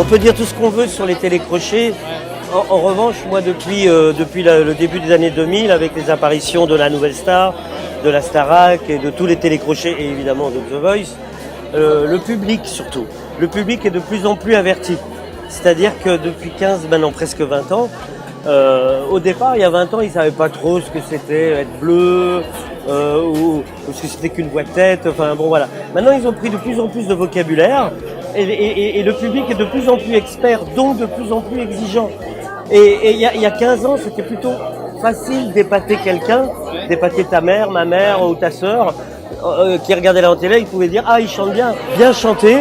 On peut dire tout ce qu'on veut sur les télécrochets. En revanche, moi, depuis le début des années 2000, avec les apparitions de la Nouvelle Star, de la Starac et de tous les télécrochets, et évidemment de The Voice, le public surtout. Le public est de plus en plus averti. C'est-à-dire que depuis 15, maintenant presque 20 ans, au départ, il y a 20 ans, ils ne savaient pas trop ce que c'était être bleu, ou ce que c'était qu'une voix de tête. Enfin bon, voilà. Maintenant, ils ont pris de plus en plus de vocabulaire et le public est de plus en plus expert, donc de plus en plus exigeant. Et il y a 15 ans, c'était plutôt facile d'épater quelqu'un, d'épater ta mère, ma mère ou ta sœur, qui regardait la télé, ils pouvaient dire « Ah, il chante bien ». Bien chanter,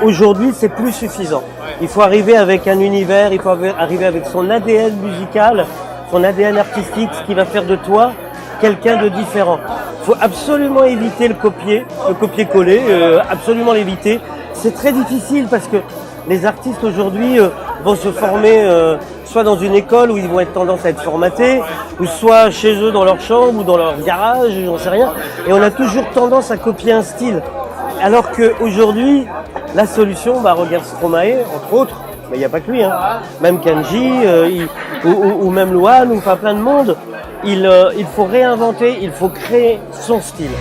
aujourd'hui, c'est plus suffisant. Il faut arriver avec un univers, il faut arriver avec son ADN musical, son ADN artistique, ce qui va faire de toi quelqu'un de différent. Il faut absolument éviter le copier-coller, absolument l'éviter. C'est très difficile parce que les artistes aujourd'hui vont se former soit dans une école où ils vont être tendance à être formatés, ou soit chez eux dans leur chambre ou dans leur garage, j'en sais rien. Et on a toujours tendance à copier un style. Alors qu'aujourd'hui, la solution, regarde Stromae, entre autres, mais il n'y a pas que lui, hein. Même Kenji, ou même Luan, ou enfin plein de monde, il faut réinventer, il faut créer son style.